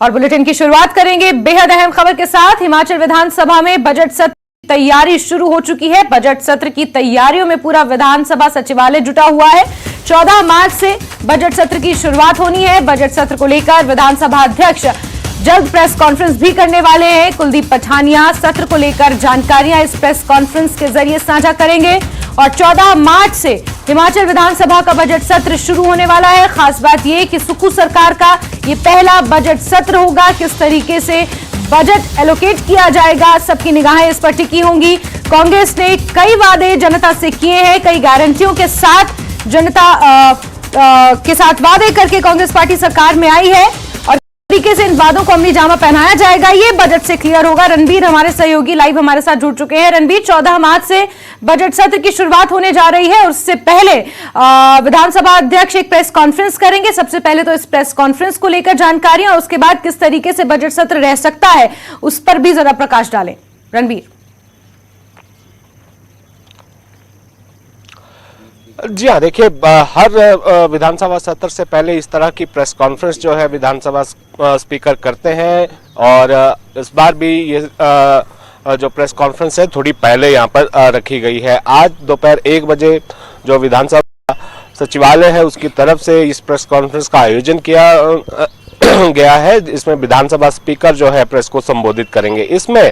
और बुलेटिन की शुरुआत करेंगे बेहद अहम खबर के साथ। हिमाचल विधानसभा में बजट सत्र की तैयारी शुरू हो चुकी है। बजट सत्र की तैयारियों में पूरा विधानसभा सचिवालय जुटा हुआ है। 14 मार्च से बजट सत्र की शुरुआत होनी है। बजट सत्र को लेकर विधानसभा अध्यक्ष जल्द प्रेस कॉन्फ्रेंस भी करने वाले हैं। कुलदीप पठानिया सत्र को लेकर जानकारियां इस प्रेस कॉन्फ्रेंस के जरिए साझा करेंगे और 14 मार्च से हिमाचल विधानसभा का बजट सत्र शुरू होने वाला है। खास बात यह कि सुक्खू सरकार का ये पहला बजट सत्र होगा। किस तरीके से बजट एलोकेट किया जाएगा, सबकी निगाहें इस पर टिकी होंगी। कांग्रेस ने कई वादे जनता से किए हैं, कई गारंटियों के साथ जनता के साथ वादे करके कांग्रेस पार्टी सरकार में आई है और तरीके से इन वादों को अमली जामा पहनाया जाएगा, ये बजट से क्लियर होगा। रणबीर हमारे सहयोगी लाइव हमारे साथ जुड़ चुके हैं। रणबीर, 14 मार्च से बजट सत्र की शुरुआत होने जा रही है और उससे पहले विधानसभा अध्यक्ष एक प्रेस कॉन्फ्रेंस करेंगे। सबसे पहले तो इस प्रेस कॉन्फ्रेंस को लेकर जानकारियां और उसके बाद किस तरीके से बजट सत्र रह सकता है उस पर भी जरा प्रकाश डालें। रणबीर। जी हाँ, देखिए, हर विधानसभा सत्र से पहले इस तरह की प्रेस कॉन्फ्रेंस जो है विधानसभा स्पीकर करते हैं और इस बार भी ये जो प्रेस कॉन्फ्रेंस है थोड़ी पहले यहाँ पर रखी गई है। आज दोपहर 1 बजे जो विधानसभा सचिवालय है उसकी तरफ से इस प्रेस कॉन्फ्रेंस का आयोजन किया गया है। इसमें विधानसभा स्पीकर जो है प्रेस को संबोधित करेंगे। इसमें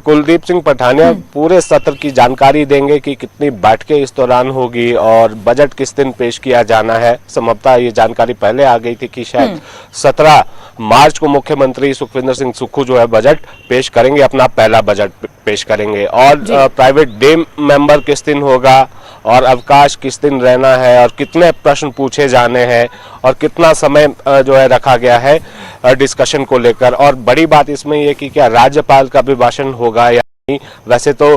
कुलदीप सिंह पठानिया पूरे सत्र की जानकारी देंगे कि कितनी बैठकें इस दौरान होगी और बजट किस दिन पेश किया जाना है। संभवतः ये जानकारी पहले आ गई थी कि शायद 17 मार्च को मुख्यमंत्री सुखविंदर सिंह सुक्खू जो है बजट पेश करेंगे, अपना पहला बजट पेश करेंगे। और प्राइवेट डे मेंबर किस दिन होगा और अवकाश किस दिन रहना है और कितने प्रश्न पूछे जाने हैं और कितना समय जो है रखा गया है डिस्कशन को लेकर। और बड़ी बात इसमें यह कि क्या राज्यपाल का अभिभाषण होगा या नहीं। वैसे तो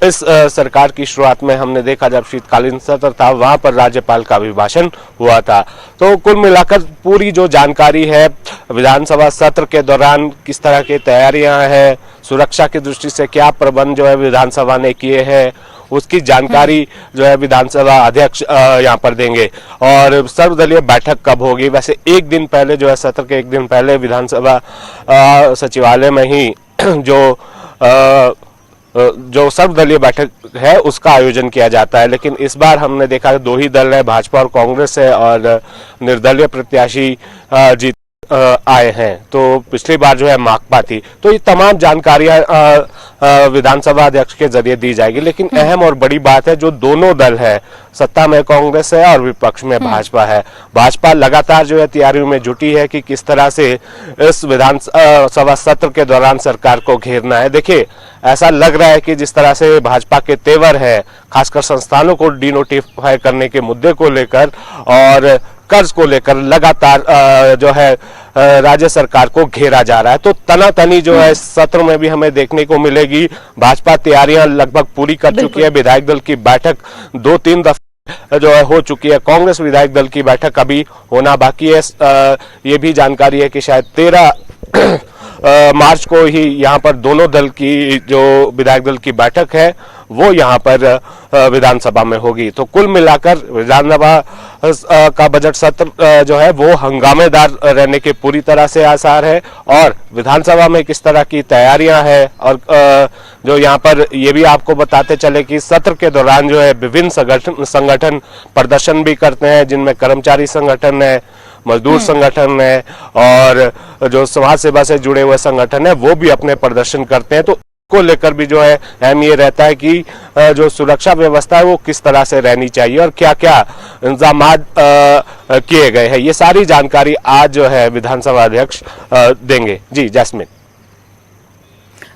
इस सरकार की शुरुआत में हमने देखा जब शीतकालीन सत्र था वहां पर राज्यपाल का अभिभाषण हुआ था। तो कुल मिलाकर पूरी जो जानकारी है विधानसभा सत्र के दौरान किस तरह की तैयारियां हैं, सुरक्षा की दृष्टि से क्या प्रबंध जो है विधानसभा ने किए हैं, उसकी जानकारी जो है विधानसभा अध्यक्ष यहाँ पर देंगे। और सर्वदलीय बैठक कब होगी, वैसे एक दिन पहले जो है सत्र के एक दिन पहले विधानसभा सचिवालय में ही जो सर्वदलीय बैठक है उसका आयोजन किया जाता है। लेकिन इस बार हमने देखा 2 ही दल है, भाजपा और कांग्रेस है और निर्दलीय प्रत्याशी जीत आए हैं। तो पिछली बार जो है माकपा थी। तो ये तमाम जानकारियां विधानसभा अध्यक्ष के जरिए दी जाएगी। लेकिन अहम और बड़ी बात है जो दोनों दल है, सत्ता में कांग्रेस है और विपक्ष में भाजपा है। भाजपा लगातार जो है तैयारियों में जुटी है कि किस तरह से इस विधानसभा सत्र के दौरान सरकार को घेरना है। देखिए, ऐसा लग रहा है कि जिस तरह से भाजपा के तेवर है, खासकर संस्थानों को डिनोटिफाई करने के मुद्दे को लेकर और कर्ज को लेकर लगातार जो है राज्य सरकार को घेरा जा रहा है। तो तनातनी जो है सत्र में भी हमें देखने को मिलेगी। भाजपा तैयारियां लगभग पूरी कर चुकी है। विधायक दल की बैठक 2-3 दफे जो है हो चुकी है। कांग्रेस विधायक दल की बैठक अभी होना बाकी है। ये भी जानकारी है कि शायद 13 मार्च को ही यहाँ पर दोनों दल की जो विधायक दल की बैठक है वो यहाँ पर विधानसभा में होगी। तो कुल मिलाकर विधानसभा का बजट सत्र जो है वो हंगामेदार रहने के पूरी तरह से आसार है। और विधानसभा में किस तरह की तैयारियां हैं और जो यहाँ पर ये भी आपको बताते चले कि सत्र के दौरान जो है विभिन्न संगठन प्रदर्शन भी करते हैं, जिनमें कर्मचारी संगठन है, मजदूर संगठन है और जो समाज सेवा से जुड़े हुए संगठन है वो भी अपने प्रदर्शन करते हैं। तो को लेकर भी जो है अहम ये रहता है कि जो सुरक्षा व्यवस्था है वो किस तरह से रहनी चाहिए और क्या क्या इंतजाम किए गए हैं। ये सारी जानकारी आज जो है विधानसभा अध्यक्ष देंगे। जी जैस्मिन।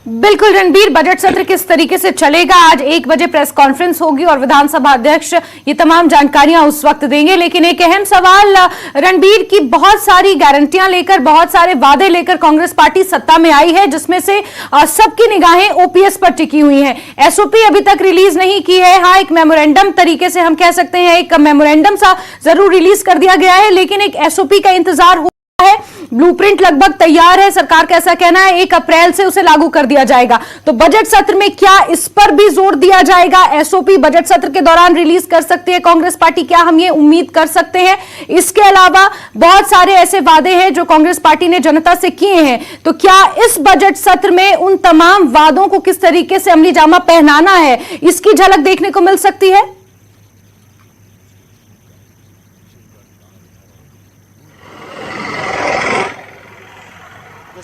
बिल्कुल रणबीर, बजट सत्र किस तरीके से चलेगा, आज 1 बजे प्रेस कॉन्फ्रेंस होगी और विधानसभा अध्यक्ष ये तमाम जानकारियां उस वक्त देंगे। लेकिन एक अहम सवाल रणबीर की, बहुत सारी गारंटियां लेकर, बहुत सारे वादे लेकर कांग्रेस पार्टी सत्ता में आई है, जिसमें से सबकी निगाहें ओपीएस पर टिकी हुई हैं। एसओपी अभी तक रिलीज नहीं की है। हाँ, एक मेमोरेंडम तरीके से हम कह सकते हैं, एक मेमोरेंडम सा जरूर रिलीज कर दिया गया है, लेकिन एक एसओपी का इंतजार है, ब्लूप्रिंट लगभग तैयार है, सरकार का ऐसा कहना है 1 अप्रैल से उसे लागू कर दिया जाएगा। तो बजट सत्र में क्या इस पर भी जोर दिया जाएगा? एसओपी बजट सत्र के दौरान रिलीज कर सकती है कांग्रेस पार्टी, क्या हम ये उम्मीद कर सकते हैं? इसके अलावा बहुत सारे ऐसे वादे हैं जो कांग्रेस पार्टी ने जनता से किए हैं, तो क्या इस बजट सत्र में उन तमाम वादों को किस तरीके से अमली जामा पहनाना है, इसकी झलक देखने को मिल सकती है?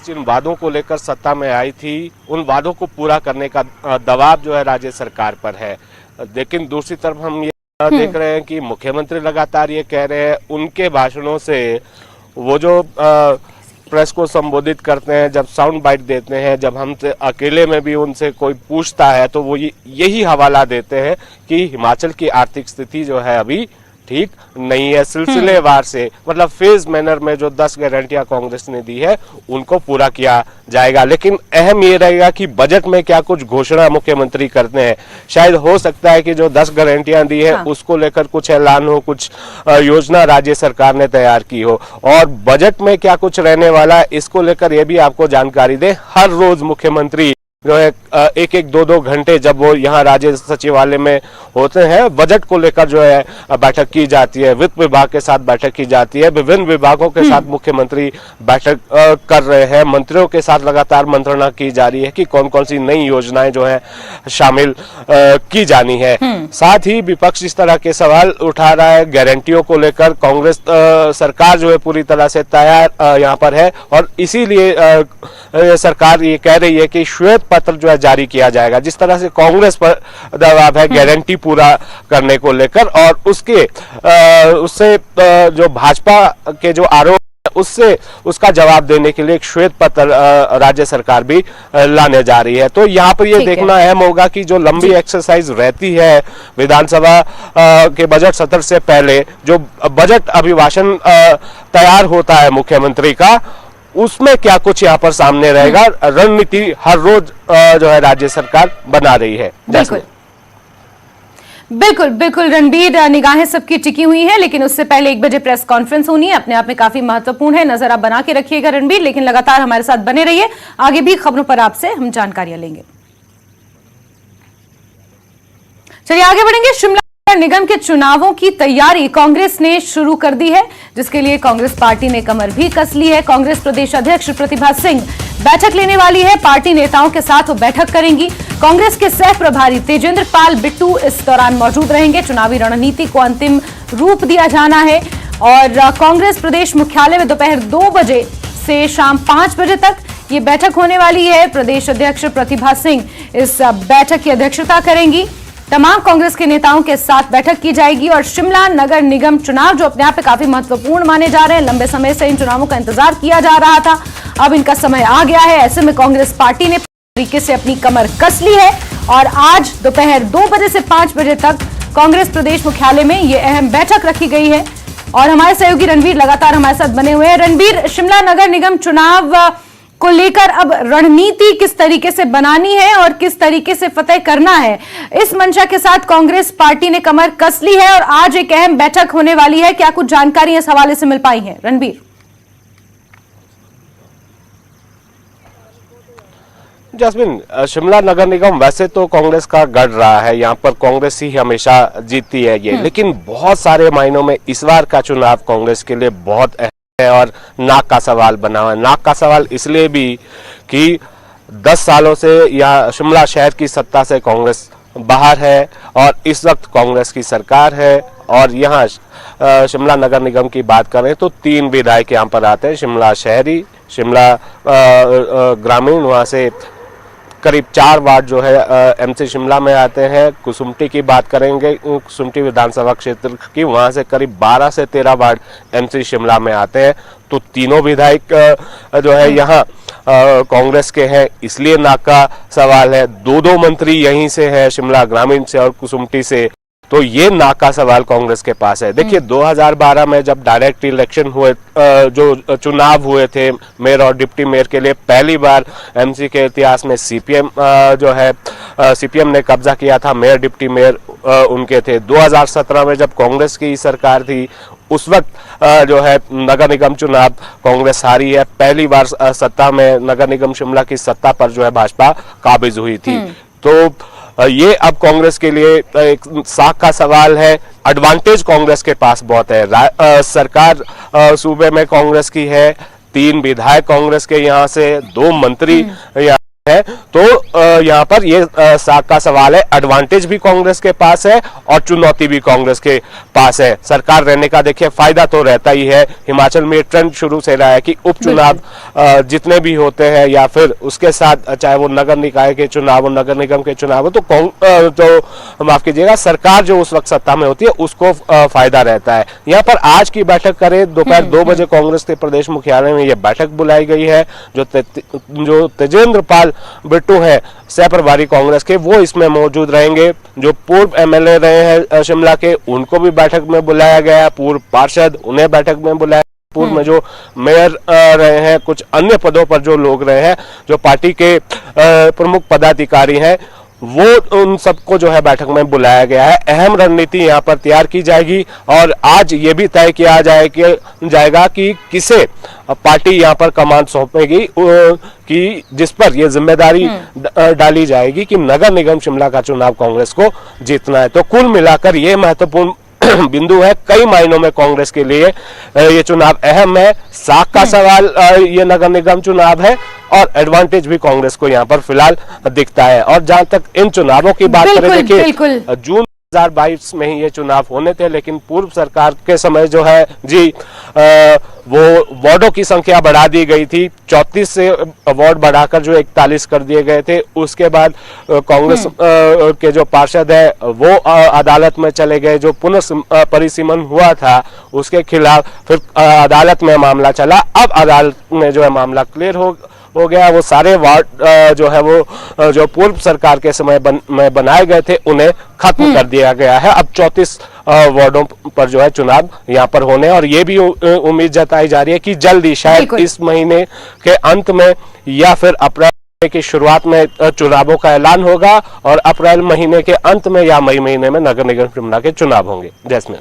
जिन वादों को लेकर सत्ता में आई थी उन वादों को पूरा करने का दबाव जो है राज्य सरकार पर है, लेकिन दूसरी तरफ हम ये देख रहे हैं कि मुख्यमंत्री लगातार ये कह रहे हैं, उनके भाषणों से वो जो प्रेस को संबोधित करते हैं, जब साउंड बाइट देते हैं, जब हमसे अकेले में भी उनसे कोई पूछता है तो वो यही हवाला देते हैं कि हिमाचल की आर्थिक स्थिति जो है अभी ठीक नहीं है। सिलसिलेवार से मतलब फेज मैनर में जो 10 गारंटियां कांग्रेस ने दी है उनको पूरा किया जाएगा, लेकिन अहम ये रहेगा कि बजट में क्या कुछ घोषणा मुख्यमंत्री करते हैं। शायद हो सकता है कि जो 10 गारंटियां दी है उसको लेकर कुछ ऐलान हो, कुछ योजना राज्य सरकार ने तैयार की हो, और बजट में क्या कुछ रहने वाला है इसको लेकर ये भी आपको जानकारी दे। हर रोज मुख्यमंत्री जो है 1-2 घंटे जब वो यहाँ राज्य सचिवालय में होते हैं, बजट को लेकर जो है बैठक की जाती है, वित्त विभाग के साथ बैठक की जाती है, विभिन्न विभागों के साथ मुख्यमंत्री बैठक कर रहे हैं, मंत्रियों के साथ लगातार मंत्रणा की जा रही है कि कौन कौन सी नई योजनाएं जो है शामिल की जानी है। साथ ही विपक्ष इस तरह के सवाल उठा रहा है गारंटियों को लेकर। कांग्रेस सरकार जो है पूरी तरह से तैयार यहाँ पर है और इसीलिए सरकार ये कह रही है कि श्वेत पत्र जो है जारी किया जाएगा। जिस तरह से कांग्रेस पर दबाव है गारंटी पूरा करने को लेकर, और उससे जो भाजपा के जो आरोप उससे उसका जवाब देने के लिए एक श्वेत पत्र राज्य सरकार भी लाने जा रही है। तो यहाँ पर ये देखना अहम होगा कि जो लंबी एक्सरसाइज रहती है विधानसभा के बजट सत्र से पहले, जो बजट अभिभाषण तैयार होता है मुख्यमंत्री का, उसमें क्या कुछ यहाँ पर सामने रहेगा। रणनीति हर रोज जो है राज्य सरकार बना रही है। बिल्कुल बिल्कुल रणबीर, निगाहें सबकी टिकी हुई हैं, लेकिन उससे पहले 1 बजे प्रेस कॉन्फ्रेंस होनी है, अपने आप में काफी महत्वपूर्ण है। नजर आप बना के रखिएगा रणबीर, लेकिन लगातार हमारे साथ बने रहिए, आगे भी खबरों पर आपसे हम जानकारियां लेंगे। चलिए आगे बढ़ेंगे। शिमला निगम के चुनावों की तैयारी कांग्रेस ने शुरू कर दी है, जिसके लिए कांग्रेस पार्टी ने कमर भी कस ली है। कांग्रेस प्रदेश अध्यक्ष प्रतिभा सिंह बैठक लेने वाली है, पार्टी नेताओं के साथ वो बैठक करेंगी। कांग्रेस के सह प्रभारी तेजेंद्र पाल बिट्टू इस दौरान मौजूद रहेंगे। चुनावी रणनीति को अंतिम रूप दिया जाना है और कांग्रेस प्रदेश मुख्यालय में दोपहर 2 बजे से शाम 5 बजे तक ये बैठक होने वाली है। प्रदेश अध्यक्ष प्रतिभा सिंह इस बैठक की अध्यक्षता करेंगी। तमाम कांग्रेस के नेताओं के साथ बैठक की जाएगी और शिमला नगर निगम चुनाव जो अपने आप में काफी महत्वपूर्ण माने जा रहे हैं, लंबे समय से इन चुनावों का इंतजार किया जा रहा था, अब इनका समय आ गया है। ऐसे में कांग्रेस पार्टी ने तरीके से अपनी कमर कस ली है और आज दोपहर 2 बजे से 5 बजे तक कांग्रेस प्रदेश मुख्यालय में ये अहम बैठक रखी गई है और हमारे सहयोगी रणबीर लगातार हमारे साथ बने हुए हैं। रणबीर, शिमला नगर निगम चुनाव को लेकर अब रणनीति किस तरीके से बनानी है और किस तरीके से फतेह करना है, इस मंशा के साथ कांग्रेस पार्टी ने कमर कस ली है और आज एक अहम बैठक होने वाली है। क्या कुछ जानकारी इस हवाले से मिल पाई है रणबीर? जैस्मिन, शिमला नगर निगम वैसे तो कांग्रेस का गढ़ रहा है, यहाँ पर कांग्रेस ही हमेशा जीतती है ये, लेकिन बहुत सारे मायनों में इस बार का चुनाव कांग्रेस के लिए बहुत अहम है और नाक का सवाल बना हुआ है। नाक का सवाल इसलिए भी कि 10 सालों से यहाँ शिमला शहर की सत्ता से कांग्रेस बाहर है और इस वक्त कांग्रेस की सरकार है और यहाँ शिमला नगर निगम की बात करें तो 3 विधायक यहाँ पर आते हैं, शिमला शहरी, शिमला ग्रामीण, वहाँ से करीब 4 वार्ड जो है एमसी शिमला में आते हैं। कुसुम्पटी की बात करेंगे, कुसुम्पटी विधानसभा क्षेत्र की, वहां से करीब 12 से 13 वार्ड एमसी शिमला में आते हैं। तो तीनों विधायक जो है यहाँ कांग्रेस के हैं, इसलिए नाक का सवाल है। 2 मंत्री यहीं से हैं, शिमला ग्रामीण से और कुसुम्पटी से, तो ये नाक का सवाल कांग्रेस के पास है। देखिए 2012 में जब डायरेक्ट इलेक्शन हुए, जो चुनाव हुए थे मेयर और डिप्टी मेयर के लिए, पहली बार एमसी के इतिहास में सीपीएम जो है सीपीएम ने कब्जा किया था, मेयर डिप्टी मेयर उनके थे। 2017 में जब कांग्रेस की सरकार थी, उस वक्त जो है नगर निगम चुनाव कांग्रेस हारी है। पहली बार सत्ता में नगर निगम शिमला की सत्ता पर जो है भाजपा काबिज हुई थी। तो ये अब कांग्रेस के लिए एक साख का सवाल है। एडवांटेज कांग्रेस के पास बहुत है। सरकार सूबे में कांग्रेस की है, 3 विधायक कांग्रेस के यहाँ से, 2 मंत्री यहाँ है। तो यहाँ पर ये साख का सवाल है। एडवांटेज भी कांग्रेस के पास है और चुनौती भी कांग्रेस के पास है। सरकार रहने का देखिए फायदा तो रहता ही है। हिमाचल में ट्रेंड शुरू से रहा है कि उपचुनाव जितने भी होते हैं या फिर उसके साथ चाहे वो नगर निकाय के चुनाव हो, नगर निगम के चुनाव हो, तो माफ कीजिएगा, सरकार जो उस वक्त सत्ता में होती है उसको फायदा रहता है। यहाँ पर आज की बैठक करें, दोपहर 2 बजे कांग्रेस के प्रदेश मुख्यालय में यह बैठक बुलाई गई है। जो तेजेंद्र पाल बिट्टू है सह प्रभारी कांग्रेस के, वो इसमें मौजूद रहेंगे। जो पूर्व एमएलए रहे हैं शिमला के, उनको भी बैठक में बुलाया गया। पूर्व पार्षद, उन्हें बैठक में बुलाया। पूर्व में जो मेयर रहे हैं, कुछ अन्य पदों पर जो लोग रहे हैं, जो पार्टी के प्रमुख पदाधिकारी हैं, वो उन सबको जो है बैठक में बुलाया गया है। अहम रणनीति यहाँ पर तैयार की जाएगी और आज ये भी तय किया जाएगा कि किसे पार्टी यहाँ पर कमान सौंपेगी, कि जिस पर ये जिम्मेदारी डाली जाएगी कि नगर निगम शिमला का चुनाव कांग्रेस को जीतना है। तो कुल मिलाकर ये महत्वपूर्ण बिंदु है। कई मायनों में कांग्रेस के लिए ये चुनाव अहम है। साख का सवाल ये नगर निगम चुनाव है और एडवांटेज भी कांग्रेस को यहाँ पर फिलहाल दिखता है। और जहां तक इन चुनावों की बात करें, देखिए जून 2022 में ही ये चुनाव होने थे, लेकिन पूर्व सरकार के समय जो है वो वार्डों की संख्या बढ़ा दी गई थी। 34 से वार्ड बढ़ाकर जो 41 कर दिए गए थे। उसके बाद कांग्रेस के जो पार्षद है वो अदालत में चले गए। जो पुनर्परिसीमन हुआ था उसके खिलाफ फिर अदालत में मामला चला। अब अदालत में जो है मामला क्लियर हो गया। वो सारे वार्ड जो है वो जो पूर्व सरकार के समय में बनाए गए थे उन्हें खत्म कर दिया गया है। अब 34 वार्डों पर जो है चुनाव यहाँ पर होने, और ये भी उम्मीद जताई जा रही है कि जल्दी, शायद इस महीने के अंत में या फिर अप्रैल की शुरुआत में चुनावों का ऐलान होगा और अप्रैल महीने के अंत में या मई महीने में नगर निगम शिमला के चुनाव होंगे। जैस्मिन।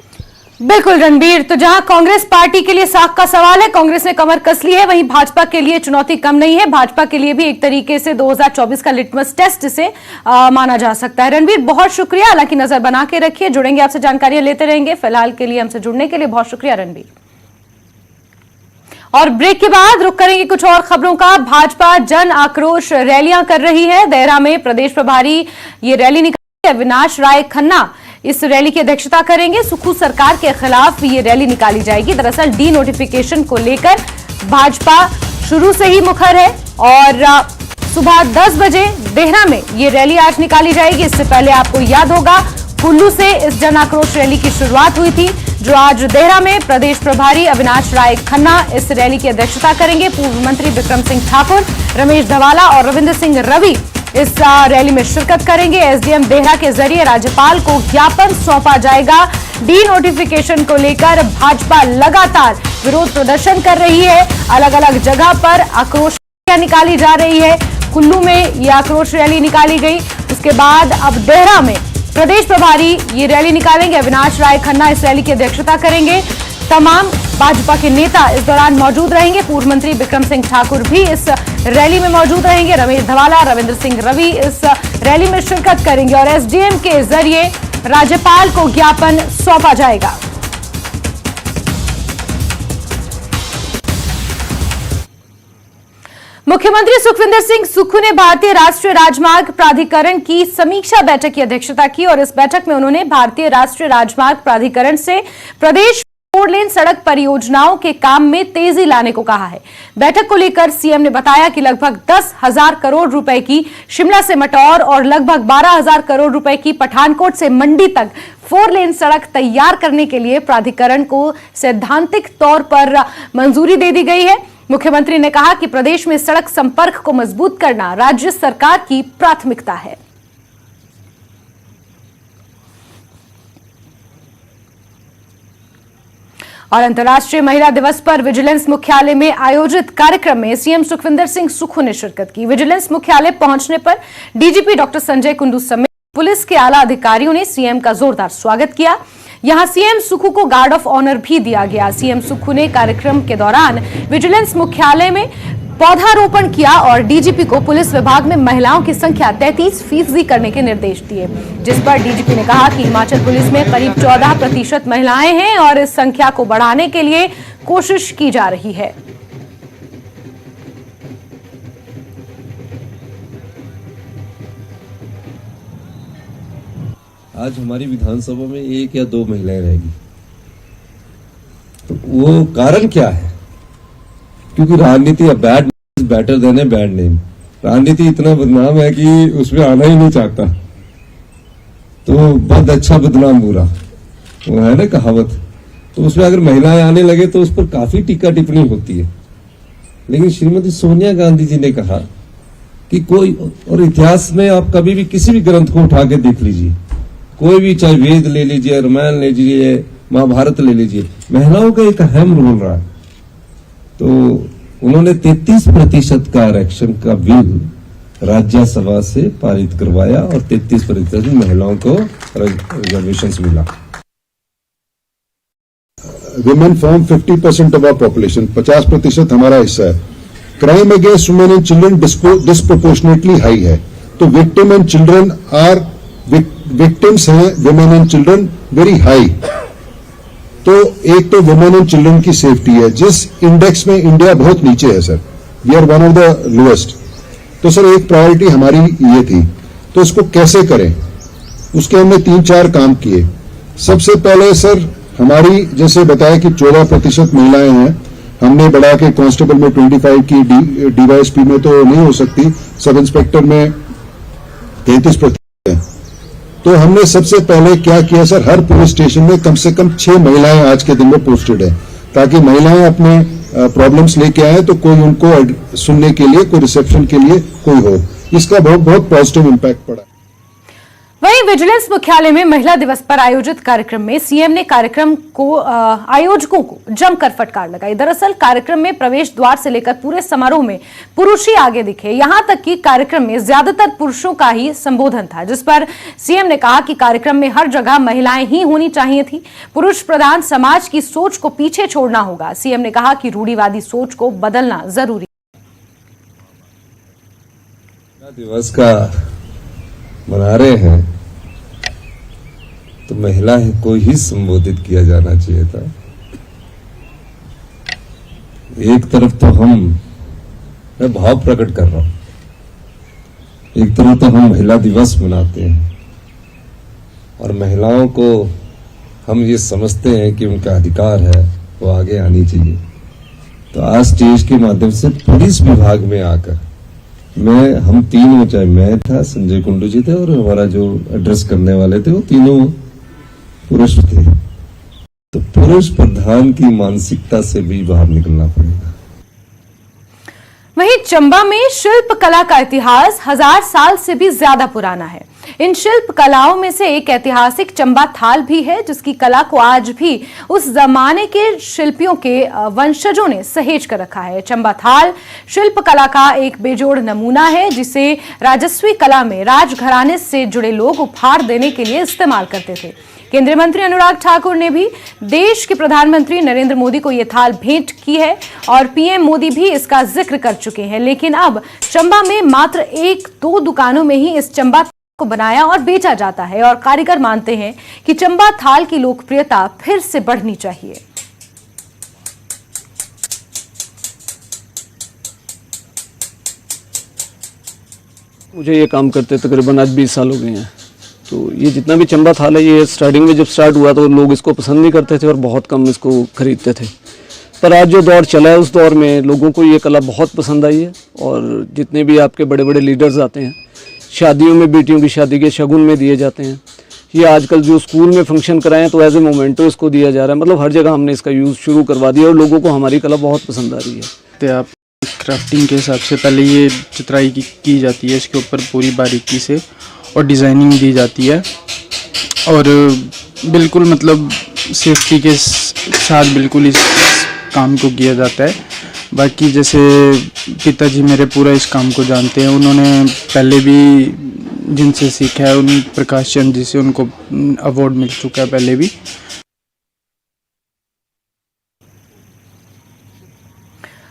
बिल्कुल रणबीर, तो जहां कांग्रेस पार्टी के लिए साख का सवाल है, कांग्रेस ने कमर कस ली है, वहीं भाजपा के लिए चुनौती कम नहीं है। भाजपा के लिए भी एक तरीके से 2024 का लिटमस टेस्ट इसे माना जा सकता है। रणबीर, बहुत शुक्रिया। हालांकि नजर बना के रखिए, जुड़ेंगे आपसे, जानकारियां लेते रहेंगे। फिलहाल के लिए हमसे जुड़ने के लिए बहुत शुक्रिया रणबीर। और ब्रेक के बाद रुक करेंगे कुछ और खबरों का। भाजपा जन आक्रोश रैलियां कर रही है। देहरा में प्रदेश प्रभारी ये रैली निकाली। अविनाश राय खन्ना इस रैली की अध्यक्षता करेंगे। सुक्खू सरकार के खिलाफ ये रैली निकाली जाएगी। दरअसल डी नोटिफिकेशन को लेकर भाजपा शुरू से ही मुखर है और सुबह 10 बजे देहरा में ये रैली आज निकाली जाएगी। इससे पहले आपको याद होगा कुल्लू से इस जन आक्रोश रैली की शुरुआत हुई थी, जो आज देहरा में प्रदेश प्रभारी अविनाश राय खन्ना इस रैली की अध्यक्षता करेंगे। पूर्व मंत्री विक्रम सिंह ठाकुर, रमेश धवाला और रविंद्र सिंह रवि इस रैली में शिरकत करेंगे। एसडीएम देहरा के जरिए राज्यपाल को ज्ञापन सौंपा जाएगा। डी नोटिफिकेशन को लेकर भाजपा लगातार विरोध प्रदर्शन कर रही है। अलग अलग जगह पर आक्रोश रैलियां निकाली जा रही है। कुल्लू में यह आक्रोश रैली निकाली गई। उसके बाद अब देहरा में प्रदेश प्रभारी ये रैली निकालेंगे। अविनाश राय खन्ना इस रैली की अध्यक्षता करेंगे। तमाम भाजपा के नेता इस दौरान मौजूद रहेंगे। पूर्व मंत्री विक्रम सिंह ठाकुर भी इस रैली में मौजूद रहेंगे। रमेश धवाला, रविंद्र सिंह रवि इस रैली में शिरकत करेंगे और एसडीएम के जरिए राज्यपाल को ज्ञापन सौंपा जाएगा। मुख्यमंत्री सुखविंदर सिंह सुक्खू ने भारतीय राष्ट्रीय राजमार्ग प्राधिकरण की समीक्षा बैठक की अध्यक्षता की और इस बैठक में उन्होंने भारतीय राष्ट्रीय राजमार्ग प्राधिकरण से प्रदेश 4 लेन सड़क परियोजनाओं के काम में तेजी लाने को कहा है। बैठक को लेकर सीएम ने बताया कि लगभग 10,000 करोड़ रुपए की शिमला से मटौर और लगभग 12,000 करोड़ रुपए की पठानकोट से मंडी तक 4 लेन सड़क तैयार करने के लिए प्राधिकरण को सैद्धांतिक तौर पर मंजूरी दे दी गई है। मुख्यमंत्री ने कहा कि प्रदेश में सड़क संपर्क को मजबूत करना राज्य सरकार की प्राथमिकता है। और अंतर्राष्ट्रीय महिला दिवस पर विजिलेंस मुख्यालय में आयोजित कार्यक्रम में सीएम सुखविंदर सिंह सुक्खू ने शिरकत की। विजिलेंस मुख्यालय पहुंचने पर डीजीपी डॉक्टर संजय कुंडू समेत पुलिस के आला अधिकारियों ने सीएम का जोरदार स्वागत किया। यहां सीएम सुक्खू को गार्ड ऑफ ऑनर भी दिया गया। सीएम सुक्खू ने कार्यक्रम के दौरान विजिलेंस मुख्यालय में पौधारोपण किया और डीजीपी को पुलिस विभाग में महिलाओं की संख्या 33% करने के निर्देश दिए, जिस पर डीजीपी ने कहा कि हिमाचल पुलिस में करीब 14% महिलाएं हैं और इस संख्या को बढ़ाने के लिए कोशिश की जा रही है। आज हमारी विधानसभा में 1 या 2 महिलाएं रहेगी, तो वो कारण क्या है? क्योंकि राजनीति bad is better than a bad name. राजनीति इतना बदनाम है कि उसमें आना ही नहीं चाहता, तो बहुत अच्छा बदनाम बुरा, वो है ना कहावत। तो उसमें अगर महिलाएं आने लगे तो उस पर काफी टीका टिप्पणी होती है। लेकिन श्रीमती सोनिया गांधी जी ने कहा कि कोई, और इतिहास में आप कभी भी किसी भी ग्रंथ को उठा के देख लीजिए, कोई भी, चाहे वेद ले लीजिए, रामायण ले लीजिए, महाभारत ले लीजिए, महिलाओं का एक अहम रोल रहा है। तो उन्होंने 33% का आरक्षण का बिल राज्यसभा से पारित करवाया और 33% महिलाओं को रिजर्वेशन मिला। Women form 50% of our population, 50% हमारा हिस्सा है। Crime against women and children disproportionately high है, तो victim and children are victims हैं women and children very high. तो एक तो वुमेन एंड चिल्ड्रन की सेफ्टी है, जिस इंडेक्स में इंडिया बहुत नीचे है sir, we are one of the lowest. तो सर एक प्रायोरिटी हमारी ये थी, तो इसको कैसे करें, उसके हमने 3-4 काम किए। सबसे पहले सर हमारी, जैसे बताया कि 14% महिलाएं हैं, हमने बढ़ा के कांस्टेबल में 25 की, डीवाईएसपी में तो नहीं हो सकती, सब इंस्पेक्टर में 33%। तो हमने सबसे पहले क्या किया सर, हर पुलिस स्टेशन में कम से कम 6 महिलाएं आज के दिन में पोस्टेड है, ताकि महिलाएं अपने प्रॉब्लम्स लेके आए तो कोई उनको सुनने के लिए, कोई रिसेप्शन के लिए कोई हो। इसका बहुत पॉजिटिव इम्पैक्ट पड़ा। वहीं विजिलेंस मुख्यालय में महिला दिवस पर आयोजित कार्यक्रम में सीएम ने कार्यक्रम को आयोजकों को जमकर फटकार लगाई। दरअसल कार्यक्रम में प्रवेश द्वार से लेकर पूरे समारोह में पुरुष ही आगे दिखे, यहां तक कि कार्यक्रम में ज्यादातर पुरुषों का ही संबोधन था, जिस पर सीएम ने कहा कि कार्यक्रम में हर जगह महिलाएं ही होनी चाहिए थी। पुरुष प्रधान समाज की सोच को पीछे छोड़ना होगा। सीएम ने कहा कि रूढ़िवादी सोच को बदलना जरूरी दिवस का मना रहे हैं तो महिला को ही संबोधित किया जाना चाहिए था। एक तरफ तो मैं भाव प्रकट कर रहा हूं, एक तरफ तो हम महिला दिवस मनाते हैं और महिलाओं को हम ये समझते हैं कि उनका अधिकार है, वो आगे आनी चाहिए। तो आज स्टेज के माध्यम से पुलिस विभाग में आकर हम तीनों, चाहे मैं था, संजय कुंडू जी थे और हमारा जो एड्रेस करने वाले थे वो तीनों पुरुष थे, तो पुरुष प्रधान की मानसिकता से भी बाहर निकलना पड़ेगा। वहीं चंबा में शिल्प कला का इतिहास 1000 साल से भी ज्यादा पुराना है। इन शिल्प कलाओं में से एक ऐतिहासिक चंबा थाल भी है, जिसकी कला को आज भी उस जमाने के शिल्पियों के वंशजों ने सहेज कर रखा है। चंबा थाल शिल्प कला का एक बेजोड़ नमूना है, जिसे राजस्वी कला में राजघराने से जुड़े लोग उपहार देने के लिए इस्तेमाल करते थे। केंद्रीय मंत्री अनुराग ठाकुर ने भी देश के प्रधानमंत्री नरेंद्र मोदी को यह थाल भेंट की है और पीएम मोदी भी इसका जिक्र कर चुके हैं। लेकिन अब चंबा में मात्र 1-2 दुकानों में ही इस चंबा को बनाया और बेचा जाता है और कारीगर मानते हैं कि चंबा थाल की लोकप्रियता फिर से बढ़नी चाहिए। मुझे ये काम करते तकरीबन आज 20 साल हो गए हैं। तो ये जितना भी चंबा थाल है, ये स्टार्टिंग में जब स्टार्ट हुआ तो लोग इसको पसंद नहीं करते थे और बहुत कम इसको खरीदते थे। पर आज जो दौर चला है उस दौर में लोगों को ये कला बहुत पसंद आई है और जितने भी आपके बड़े बड़े लीडर्स आते हैं, शादियों में बेटियों की शादी के शगुन में दिए जाते हैं, ये आजकल जो स्कूल में फंक्शन कराएं तो एज ए मोमेंटो इसको दिया जा रहा है। मतलब हर जगह हमने इसका यूज़ शुरू करवा दिया और लोगों को हमारी कला बहुत पसंद आ रही है। तो आप क्राफ्टिंग के हिसाब से पहले ये चित्राई की जाती है, इसके ऊपर पूरी बारीकी से और डिज़ाइनिंग दी जाती है और बिल्कुल मतलब सेफ्टी के साथ बिल्कुल इस काम को किया जाता है। बाकी जैसे पिताजी मेरे पूरा इस काम को जानते हैं, उन्होंने पहले भी जिनसे सीखा है, उन प्रकाश चंद जी से उनको अवार्ड मिल चुका है पहले भी।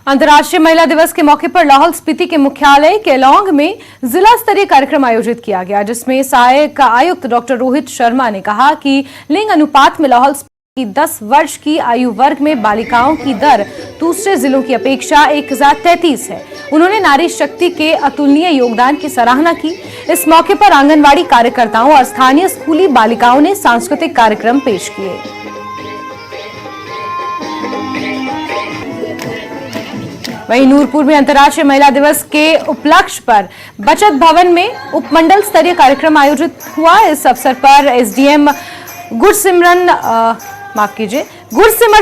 अंतर्राष्ट्रीय महिला दिवस के मौके पर लाहौल स्पीति के मुख्यालय केलोंग में जिला स्तरीय कार्यक्रम आयोजित किया गया, जिसमें सहायक आयुक्त डॉक्टर रोहित शर्मा ने कहा कि लिंग अनुपात में लाहौल स्पीति की 10 वर्ष की आयु वर्ग में बालिकाओं की दर दूसरे जिलों की अपेक्षा 1033 है। उन्होंने नारी शक्ति के अतुलनीय योगदान की सराहना की। इस मौके पर आंगनवाड़ी कार्यकर्ताओं और स्थानीय स्कूली बालिकाओं ने सांस्कृतिक कार्यक्रम पेश किए। वहीं नूरपुर में अंतर्राष्ट्रीय महिला दिवस के उपलक्ष्य पर बचत भवन में उपमंडल स्तरीय कार्यक्रम आयोजित हुआ। इस अवसर पर एसडीएम गुरसिमर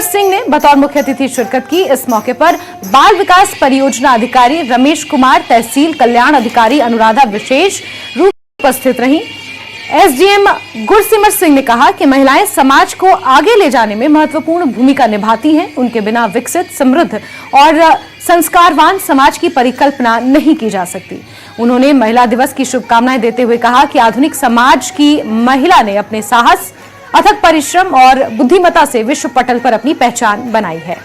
सिंह ने बतौर मुख्य अतिथि शिरकत की। इस मौके पर बाल विकास परियोजना अधिकारी रमेश कुमार, तहसील कल्याण अधिकारी अनुराधा विशेष रूप से उपस्थित रहीं। एसडीएम गुरसिमर सिंह ने कहा कि महिलाएं समाज को आगे ले जाने में महत्वपूर्ण भूमिका निभाती हैं। उनके बिना विकसित, समृद्ध और संस्कारवान समाज की परिकल्पना नहीं की जा सकती। उन्होंने महिला दिवस की शुभकामनाएं देते हुए कहा कि आधुनिक समाज की महिला ने अपने साहस, अथक परिश्रम और बुद्धिमत्ता से विश्व पटल पर अपनी पहचान बनाई है।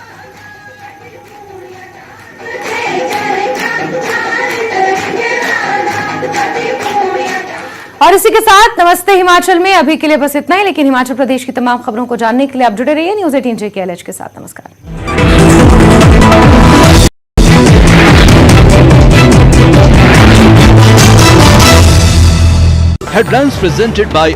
और इसी के साथ नमस्ते हिमाचल में अभी के लिए बस इतना ही, लेकिन हिमाचल प्रदेश की तमाम खबरों को जानने के लिए आप जुड़े रहिए न्यूज़ 18 JKLH के साथ। नमस्कार। Headlines presented by